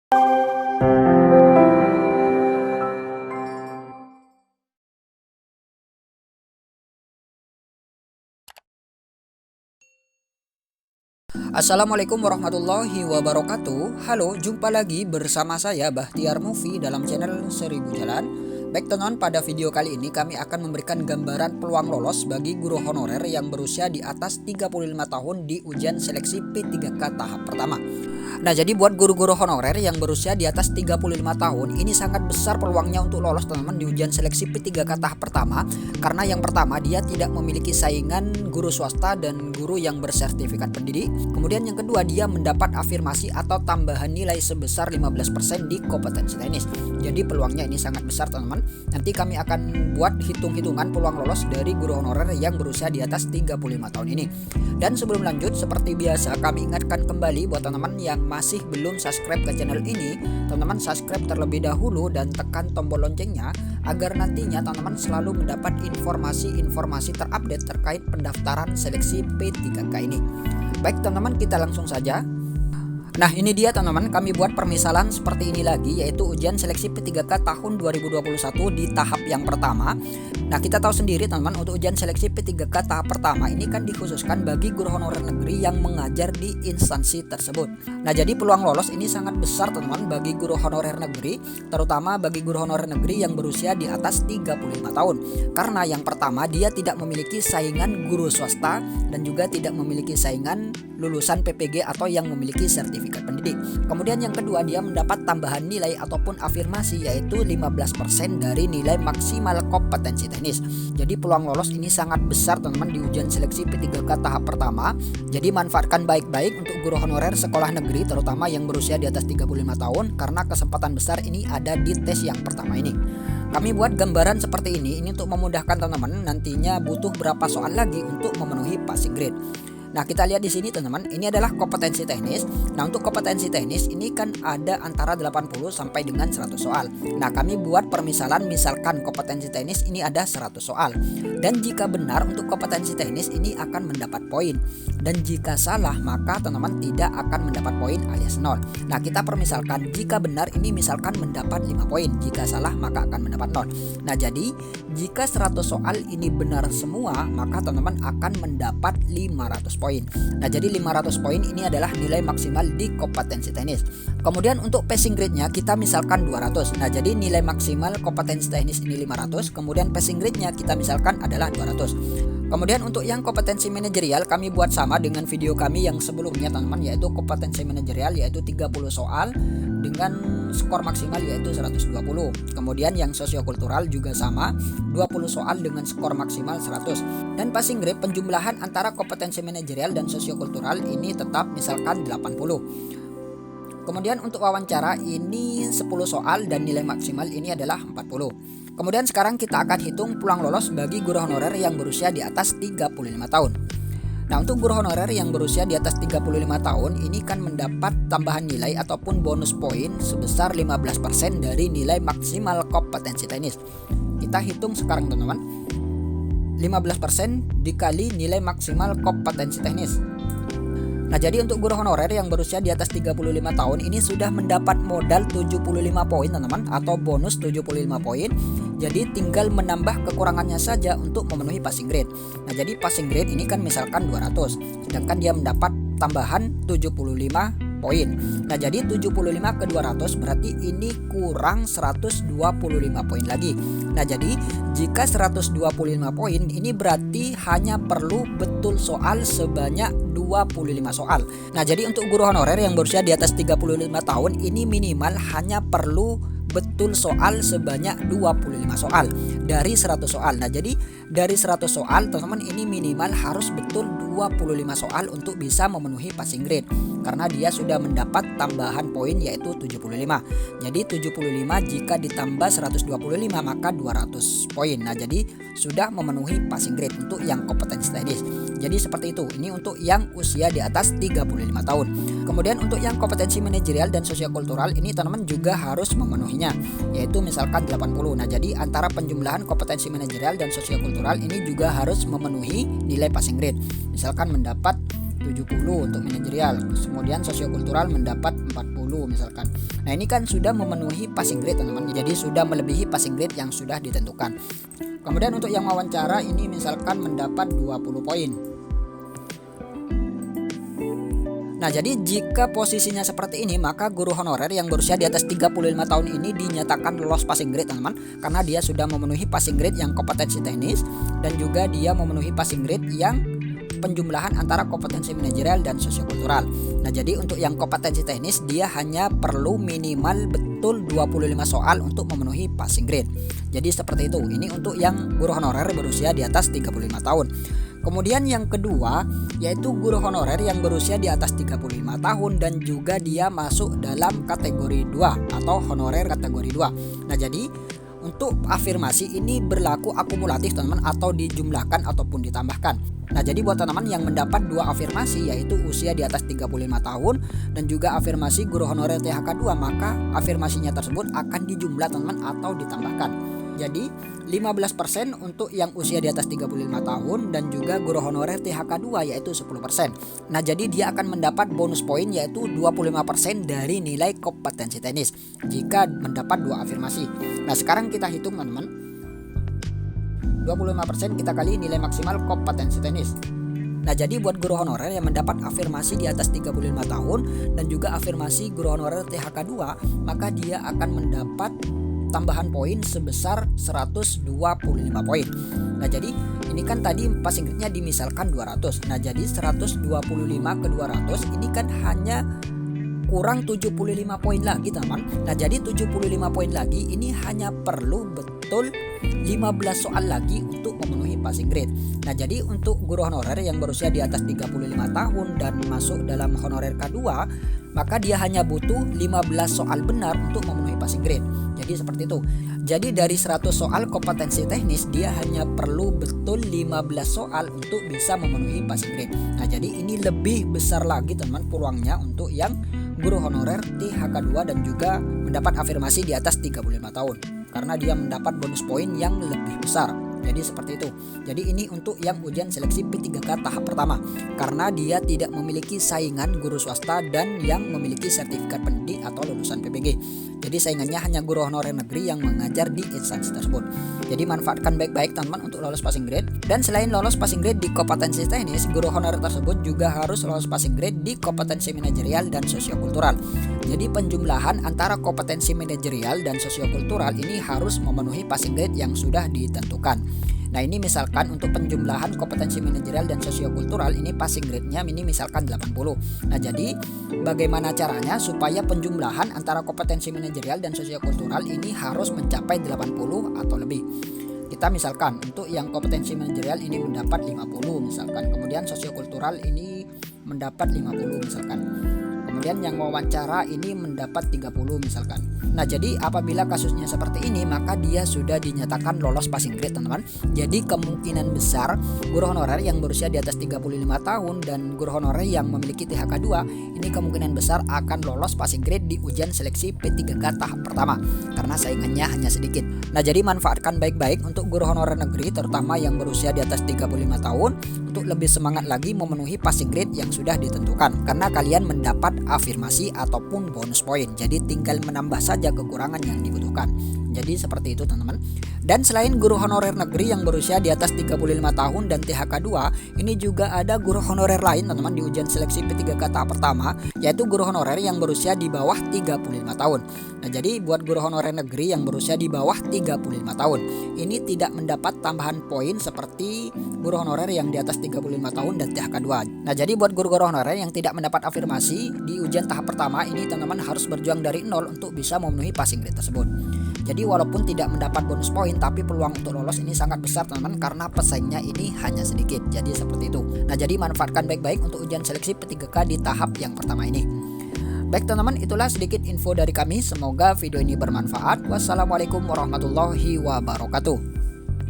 Assalamualaikum warahmatullahi wabarakatuh. Halo, jumpa lagi bersama saya Bahtiar Movie dalam channel 1000 Jalan. Baik teman, pada video kali ini kami akan memberikan gambaran peluang lolos bagi guru honorer yang berusia di atas 35 tahun di ujian seleksi P3K tahap pertama. Nah, jadi buat guru-guru honorer yang berusia di atas 35 tahun ini sangat besar peluangnya untuk lolos teman-teman di ujian seleksi P3K tahap pertama, karena yang pertama dia tidak memiliki saingan guru swasta dan guru yang bersertifikat pendidik. Kemudian yang kedua, dia mendapat afirmasi atau tambahan nilai sebesar 15% di kompetensi teknis. Jadi peluangnya ini sangat besar teman-teman. Nanti kami akan buat hitung-hitungan peluang lolos dari guru honorer yang berusia di atas 35 tahun ini. Dan sebelum lanjut, seperti biasa kami ingatkan kembali buat teman-teman yang masih belum subscribe ke channel ini, teman-teman subscribe terlebih dahulu dan tekan tombol loncengnya agar nantinya teman-teman selalu mendapat informasi-informasi terupdate terkait pendaftaran seleksi P3K ini. Baik teman-teman, kita langsung saja. Nah, ini dia teman-teman, kami buat permisalan seperti ini lagi, yaitu ujian seleksi P3K tahun 2021 di tahap yang pertama. Nah, kita tahu sendiri teman-teman, untuk ujian seleksi P3K tahap pertama ini kan dikhususkan bagi guru honorer negeri yang mengajar di instansi tersebut. Nah, jadi peluang lolos ini sangat besar teman-teman bagi guru honorer negeri, terutama bagi guru honorer negeri yang berusia di atas 35 tahun. Karena yang pertama, dia tidak memiliki saingan guru swasta dan juga tidak memiliki saingan lulusan PPG atau yang memiliki sertifikat pendidik. Kemudian yang kedua, dia mendapat tambahan nilai ataupun afirmasi yaitu 15% dari nilai maksimal kompetensi teknis. Jadi peluang lolos ini sangat besar teman-teman di ujian seleksi P3K tahap pertama. Jadi manfaatkan baik-baik untuk guru honorer sekolah negeri terutama yang berusia di atas 35 tahun, karena kesempatan besar ini ada di tes yang pertama ini. Kami buat gambaran seperti ini untuk memudahkan teman-teman nantinya butuh berapa soal lagi untuk memenuhi passing grade. Nah, kita lihat di sini teman-teman, ini adalah kompetensi teknis. Nah, untuk kompetensi teknis ini kan ada antara 80 sampai dengan 100 soal. Nah, kami buat permisalan, misalkan kompetensi teknis ini ada 100 soal. Dan jika benar untuk kompetensi teknis ini akan mendapat poin. Dan jika salah maka teman-teman tidak akan mendapat poin alias 0. Nah, kita permisalkan jika benar ini misalkan mendapat 5 poin, jika salah maka akan mendapat 0. Nah, jadi jika 100 soal ini benar semua maka teman-teman akan mendapat 500 poin. Nah, jadi 500 poin ini adalah nilai maksimal di kompetensi teknis. Kemudian untuk passing grade-nya kita misalkan 200. Nah, jadi nilai maksimal kompetensi teknis ini 500, kemudian passing grade-nya kita misalkan adalah 200. Kemudian untuk yang kompetensi manajerial kami buat sama dengan video kami yang sebelumnya teman-teman, yaitu kompetensi manajerial yaitu 30 soal dengan skor maksimal yaitu 120. Kemudian yang sosiokultural juga sama, 20 soal dengan skor maksimal 100. Dan passing grade penjumlahan antara kompetensi manajerial dan sosiokultural ini tetap misalkan 80. Kemudian untuk wawancara ini 10 soal dan nilai maksimal ini adalah 40. Kemudian sekarang kita akan hitung peluang lolos bagi guru honorer yang berusia di atas 35 tahun. Nah, untuk guru honorer yang berusia di atas 35 tahun ini kan mendapat tambahan nilai ataupun bonus poin sebesar 15% dari nilai maksimal kompetensi teknis. Kita hitung sekarang teman-teman. 15% dikali nilai maksimal kompetensi teknis. Nah, jadi untuk guru honorer yang berusia di atas 35 tahun ini sudah mendapat modal 75 poin teman-teman, atau bonus 75 poin. Jadi tinggal menambah kekurangannya saja untuk memenuhi passing grade. Nah, jadi passing grade ini kan misalkan 200, sedangkan dia mendapat tambahan 75 poin. Nah, jadi 75 ke 200 berarti ini kurang 125 poin lagi. Nah, jadi jika 125 poin ini berarti hanya perlu betul soal sebanyak 25 soal. Nah, jadi untuk guru honorer yang berusia di atas 35 tahun ini minimal hanya perlu betul soal sebanyak 25 soal dari 100 soal. Nah, jadi dari 100 soal teman-teman ini minimal harus betul 25 soal untuk bisa memenuhi passing grade, karena dia sudah mendapat tambahan poin yaitu 75. Jadi 75 jika ditambah 125 maka 200 poin. Nah, jadi sudah memenuhi passing grade untuk yang kompetensi teknis. Jadi seperti itu. Ini untuk yang usia di atas 35 tahun. Kemudian untuk yang kompetensi manajerial dan sosiokultural ini teman-teman juga harus memenuhinya, yaitu misalkan 80. Nah, jadi antara penjumlahan kompetensi manajerial dan sosiokultural ini juga harus memenuhi nilai passing grade. Misalkan mendapat 70 untuk manajerial. Kemudian sosiokultural mendapat 40 misalkan. Nah, ini kan sudah memenuhi passing grade teman-teman. Jadi sudah melebihi passing grade yang sudah ditentukan. Kemudian untuk yang wawancara ini misalkan mendapat 20 poin. Nah, jadi jika posisinya seperti ini, maka guru honorer yang berusia di atas 35 tahun ini dinyatakan lolos passing grade teman-teman, karena dia sudah memenuhi passing grade yang kompetensi teknis dan juga dia memenuhi passing grade yang penjumlahan antara kompetensi manajerial dan sosiokultural. Nah, jadi untuk yang kompetensi teknis dia hanya perlu minimal betul 25 soal untuk memenuhi passing grade. Jadi seperti itu. Ini untuk yang guru honorer berusia di atas 35 tahun. Kemudian yang kedua yaitu guru honorer yang berusia di atas 35 tahun dan juga dia masuk dalam kategori 2 atau honorer kategori 2. Nah, jadi untuk afirmasi ini berlaku akumulatif teman-teman, atau dijumlahkan ataupun ditambahkan. Nah, jadi buat teman-teman yang mendapat 2 afirmasi yaitu usia di atas 35 tahun dan juga afirmasi guru honorer THK 2, maka afirmasinya tersebut akan dijumlah teman-teman atau ditambahkan. Jadi 15% untuk yang usia di atas 35 tahun dan juga guru honorer THK 2 yaitu 10%. Nah, jadi dia akan mendapat bonus poin yaitu 25% dari nilai kompetensi teknis jika mendapat 2 afirmasi. Nah, sekarang kita hitung teman-teman. 25% kita kali nilai maksimal kompetensi teknis. Nah, jadi buat guru honorer yang mendapat afirmasi di atas 35 tahun dan juga afirmasi guru honorer THK 2, maka dia akan mendapat tambahan poin sebesar 125 poin. Nah, jadi ini kan tadi passing grade-nya dimisalkan 200. Nah, jadi 125 ke 200 ini kan hanya kurang 75 poin lagi teman. Nah, jadi 75 poin lagi ini hanya perlu betul 15 soal lagi untuk memenuhi passing grade. Nah, jadi untuk guru honorer yang berusia di atas 35 tahun dan masuk dalam honorer K2, maka dia hanya butuh 15 soal benar untuk memenuhi passing grade. Jadi seperti itu. Jadi dari 100 soal kompetensi teknis dia hanya perlu betul 15 soal untuk bisa memenuhi passing grade. Nah, jadi ini lebih besar lagi teman peluangnya untuk yang guru honorer THK 2 dan juga mendapat afirmasi di atas 35 tahun karena dia mendapat bonus poin yang lebih besar. Jadi seperti itu. Jadi ini untuk yang ujian seleksi P3K tahap pertama karena dia tidak memiliki saingan guru swasta dan yang memiliki sertifikat pendidik atau lulusan PPG. Jadi saingannya hanya guru honorer negeri yang mengajar di instansi tersebut. Jadi manfaatkan baik-baik teman-teman untuk lolos passing grade. Dan selain lolos passing grade di kompetensi teknis, guru honorer tersebut juga harus lolos passing grade di kompetensi manajerial dan sosiokultural. Jadi penjumlahan antara kompetensi manajerial dan sosiokultural ini harus memenuhi passing grade yang sudah ditentukan. Nah, ini misalkan untuk penjumlahan kompetensi manajerial dan sosiokultural ini passing grade-nya ini misalkan 80. Nah, jadi bagaimana caranya supaya penjumlahan antara kompetensi manajerial dan sosiokultural ini harus mencapai 80 atau lebih. Kita misalkan untuk yang kompetensi manajerial ini mendapat 50 misalkan, kemudian sosiokultural ini mendapat 50 misalkan. Kemudian yang wawancara ini mendapat 30 misalkan. Nah, jadi apabila kasusnya seperti ini maka dia sudah dinyatakan lolos passing grade teman-teman. Jadi kemungkinan besar guru honorer yang berusia di atas 35 tahun dan guru honorer yang memiliki THK 2 ini kemungkinan besar akan lolos passing grade di ujian seleksi P3K tahap pertama karena saingannya hanya sedikit. Nah, jadi manfaatkan baik-baik untuk guru honorer negeri terutama yang berusia di atas 35 tahun untuk lebih semangat lagi memenuhi passing grade yang sudah ditentukan karena kalian mendapat afirmasi ataupun bonus poin. Jadi tinggal menambah saja kekurangan yang dibutuhkan. Jadi seperti itu teman-teman. Dan selain guru honorer negeri yang berusia di atas 35 tahun dan THK 2, ini juga ada guru honorer lain teman-teman di ujian seleksi P3K tahap pertama, yaitu guru honorer yang berusia di bawah 35 tahun. Nah, jadi buat guru honorer negeri yang berusia di bawah 35 tahun, ini tidak mendapat tambahan poin seperti guru honorer yang di atas 35 tahun dan THK 2. Nah, jadi buat guru-guru honorer yang tidak mendapat afirmasi di ujian tahap pertama ini teman-teman harus berjuang dari nol untuk bisa memenuhi passing grade tersebut. Jadi walaupun tidak mendapat bonus poin tapi peluang untuk lolos ini sangat besar teman-teman karena pesaingnya ini hanya sedikit. Jadi seperti itu. Nah, jadi manfaatkan baik-baik untuk ujian seleksi P3K di tahap yang pertama ini. Baik teman-teman, itulah sedikit info dari kami. Semoga video ini bermanfaat. Wassalamualaikum warahmatullahi wabarakatuh.